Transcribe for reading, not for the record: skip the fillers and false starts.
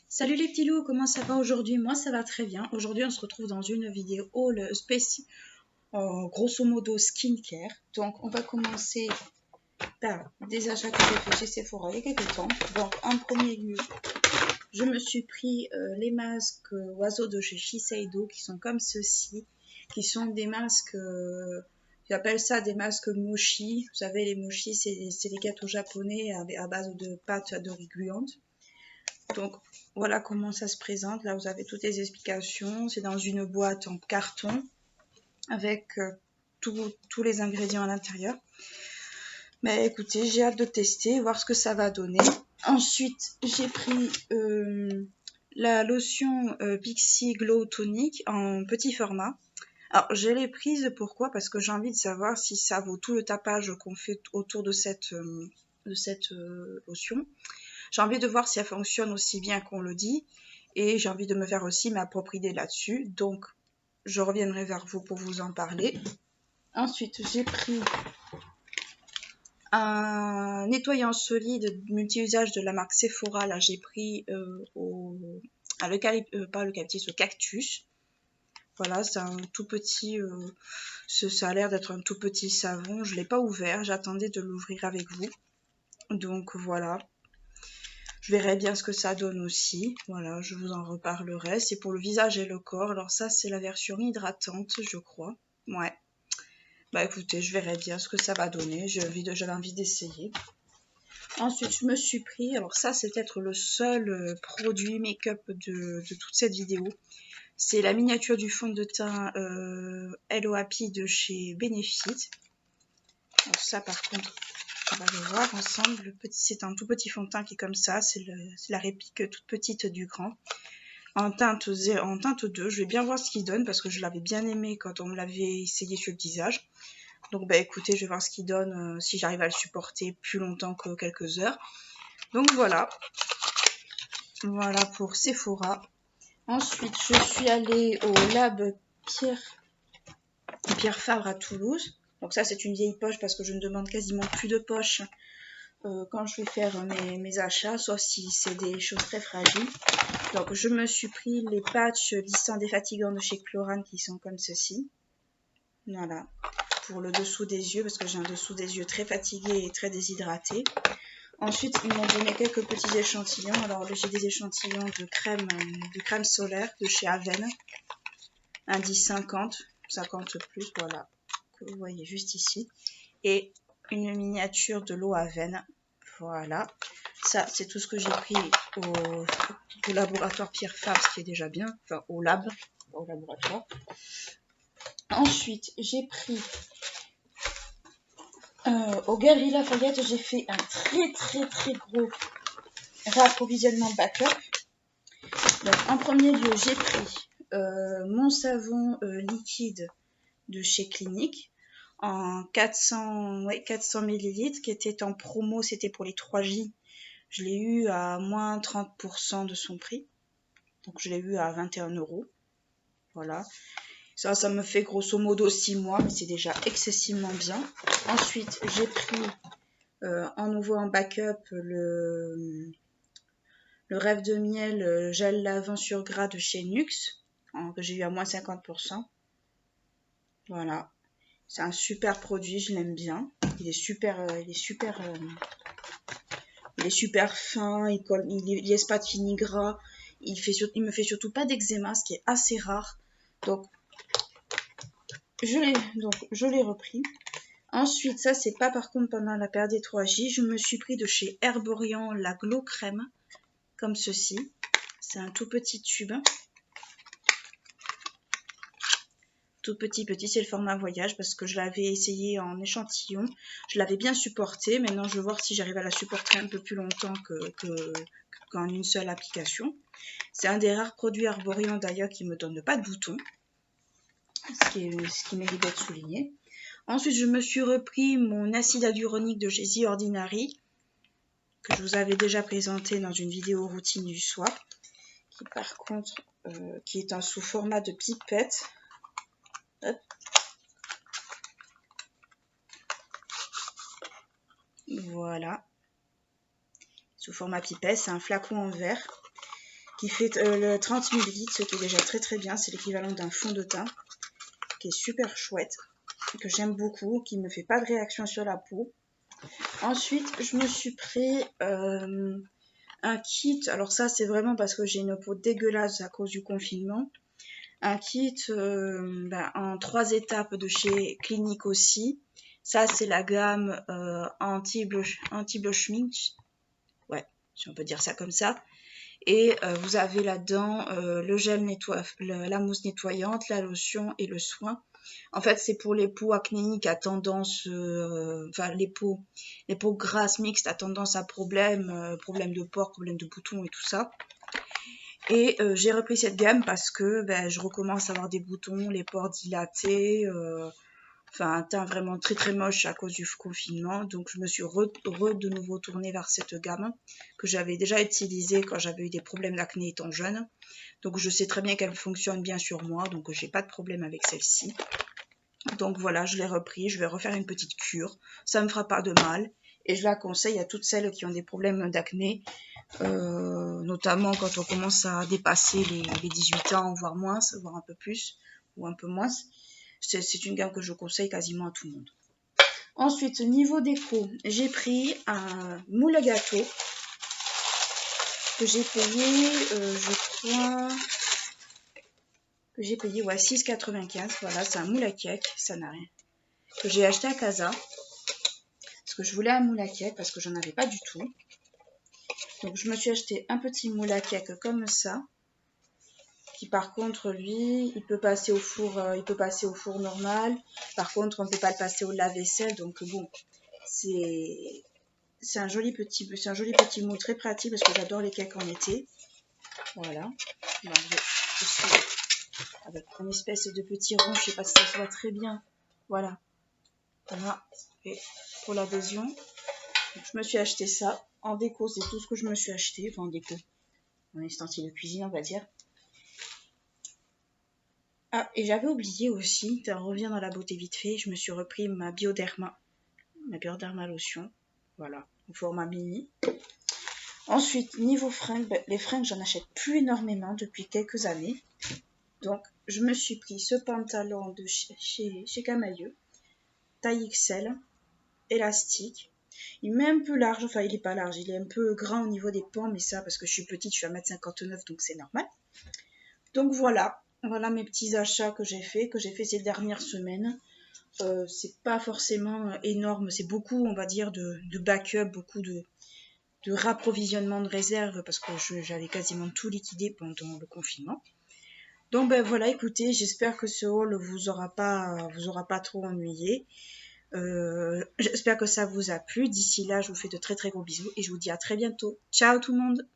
Salut les petits loups, comment ça va aujourd'hui? Moi ça va très bien. Aujourd'hui on se retrouve dans une vidéo haul spéciale, grosso modo skincare. Donc on va commencer par des achats que j'ai fait chez Sephora il y a quelques temps. Donc en premier lieu, je me suis pris les masques oiseaux de chez Shiseido qui sont comme ceci, qui sont des masques, j'appelle ça des masques mochi. Vous savez les mochi c'est les gâteaux japonais à base de pâte de riz gluante. Donc voilà comment ça se présente. Là vous avez toutes les explications. C'est dans une boîte en carton avec tous les ingrédients à l'intérieur. Mais écoutez, j'ai hâte de tester, voir ce que ça va donner. Ensuite, j'ai pris la lotion Pixi Glow Tonic en petit format. Alors, je l'ai prise, pourquoi? Parce que j'ai envie de savoir si ça vaut tout le tapage qu'on fait autour de cette lotion. J'ai envie de voir si elle fonctionne aussi bien qu'on le dit. Et j'ai envie de me faire aussi ma propre idée là-dessus. Donc, je reviendrai vers vous pour vous en parler. Ensuite, j'ai pris un nettoyant solide multi-usage de la marque Sephora. Là, j'ai pris pas l'eucalyptus, le cactus. Voilà, c'est un tout petit, ça a l'air d'être un tout petit savon. Je ne l'ai pas ouvert, j'attendais de l'ouvrir avec vous. Donc voilà, je verrai bien ce que ça donne aussi. Voilà, je vous en reparlerai. C'est pour le visage et le corps. Alors ça, c'est la version hydratante, je crois. Ouais. Bah écoutez, je verrai bien ce que ça va donner. J'avais envie d'essayer. Ensuite, je me suis pris, alors ça c'est peut-être le seul produit make-up de toute cette vidéo. C'est la miniature du fond de teint Hello Happy de chez Benefit. Alors ça par contre, on va le voir ensemble. C'est un tout petit fond de teint qui est comme ça. C'est la réplique toute petite du grand. En teinte 2, je vais bien voir ce qu'il donne parce que je l'avais bien aimé quand on me l'avait essayé sur le visage. Donc bah écoutez, je vais voir ce qu'il donne, si j'arrive à le supporter plus longtemps que quelques heures. Donc voilà. Voilà pour Sephora. Ensuite, je suis allée au lab Pierre Fabre à Toulouse. Donc ça, c'est une vieille poche parce que je ne demande quasiment plus de poche quand je vais faire mes achats, sauf si c'est des choses très fragiles. Donc je me suis pris les patchs lissants défatigants de chez Chlorane qui sont comme ceci. Voilà, pour le dessous des yeux parce que j'ai un dessous des yeux très fatigué et très déshydraté. Ensuite, ils m'ont donné quelques petits échantillons. Alors, j'ai des échantillons de crème solaire de chez Aven. Indice 50 plus, voilà, que vous voyez juste ici. Et une miniature de l'eau Aven. Voilà. Ça, c'est tout ce que j'ai pris au laboratoire Pierre Fabre, ce qui est déjà bien. Enfin, au lab, pas au laboratoire. Ensuite, j'ai pris au Galeries Lafayette, j'ai fait un très gros réapprovisionnement backup. Donc, en premier lieu, j'ai pris mon savon liquide de chez Clinique en 400 ml qui était en promo, c'était pour les 3J. Je l'ai eu à moins 30% de son prix. Donc, je l'ai eu à 21 €. Voilà. Ça me fait grosso modo 6 mois, mais c'est déjà excessivement bien. Ensuite, j'ai pris en nouveau en backup le rêve de miel gel lavant sur gras de chez Nuxe, que j'ai eu à moins 50%. Voilà. C'est un super produit, je l'aime bien. Il est super fin, il laisse pas de fini gras. Il me fait surtout pas d'eczéma, ce qui est assez rare. Donc, je l'ai repris. Ensuite, ça c'est pas par contre pendant la période des 3J, je me suis pris de chez Herborian la Glow Crème, comme ceci. C'est un tout petit tube. Tout petit, c'est le format voyage parce que je l'avais essayé en échantillon. Je l'avais bien supporté. Maintenant, je vais voir si j'arrive à la supporter un peu plus longtemps qu'en une seule application. C'est un des rares produits Herborian d'ailleurs qui ne me donne pas de boutons, ce qui mérite d'être souligné. Ensuite, je me suis repris mon acide hyaluronique de chez The Ordinary, que je vous avais déjà présenté dans une vidéo routine du soir, qui par contre, qui est sous format de pipette. Hop. Voilà. Sous format pipette, c'est un flacon en verre. qui fait le 30 ml, ce qui est déjà très bien. C'est l'équivalent d'un fond de teint, qui est super chouette, que j'aime beaucoup, qui me fait pas de réaction sur la peau. Ensuite, je me suis pris un kit. Alors ça, c'est vraiment parce que j'ai une peau dégueulasse à cause du confinement. Un kit en 3 étapes de chez Clinique aussi. Ça, c'est la gamme anti-blush mint. Ouais, si on peut dire ça comme ça. Et vous avez là-dedans le gel la mousse nettoyante, la lotion et le soin. En fait, c'est pour les peaux acnéiques à tendance, les peaux grasses mixtes à tendance à problème de pores, problème de boutons et tout ça. Et j'ai repris cette gamme parce que je recommence à avoir des boutons, les pores dilatés, un teint vraiment très moche à cause du confinement. Donc je me suis de nouveau tournée vers cette gamme que j'avais déjà utilisée quand j'avais eu des problèmes d'acné étant jeune. Donc je sais très bien qu'elle fonctionne bien sur moi, donc j'ai pas de problème avec celle-ci. Donc voilà, je l'ai repris, je vais refaire une petite cure, ça me fera pas de mal. Et je la conseille à toutes celles qui ont des problèmes d'acné, notamment quand on commence à dépasser les 18 ans, voire moins, voire un peu plus, ou un peu moins. C'est une gamme que je conseille quasiment à tout le monde. Ensuite, niveau déco, j'ai pris un moule à gâteau que j'ai payé, je crois, que j'ai payé 6,95. Voilà, c'est un moule à cake, ça n'a rien. Que j'ai acheté à Casa. Parce que je voulais un moule à cake, parce que j'en avais pas du tout. Donc je me suis acheté un petit moule à cake comme ça. Qui par contre, lui, il peut passer au four normal. Par contre, on ne peut pas le passer au lave-vaisselle. Donc bon, c'est un joli petit moule très pratique parce que j'adore les cakes en été. Voilà. Donc, avec une espèce de petit rond, je sais pas si ça se voit très bien. Voilà. Voilà. Et pour l'adhésion, je me suis acheté ça. En déco, c'est tout ce que je me suis acheté. Enfin, en déco. En ustensile de cuisine, on va dire. Ah, et j'avais oublié aussi, on revient dans la beauté vite fait, je me suis repris ma Bioderma lotion. Voilà, au format mini. Ensuite, niveau fringues, les fringues, j'en achète plus énormément depuis quelques années. Donc, je me suis pris ce pantalon de chez Camailleux, taille XL, élastique. Il m'est un peu large, enfin il est pas large, il est un peu grand au niveau des pans, mais ça parce que je suis petite, je suis à 1m59, donc c'est normal. Donc voilà mes petits achats que j'ai fait ces dernières semaines. C'est pas forcément énorme, c'est beaucoup, on va dire, de backup, beaucoup de rapprovisionnement de réserve parce que j'avais quasiment tout liquidé pendant le confinement. Donc voilà, écoutez, j'espère que ce haul vous aura pas trop ennuyé. J'espère que ça vous a plu. D'ici là, je vous fais de très gros bisous et je vous dis à très bientôt. Ciao tout le monde!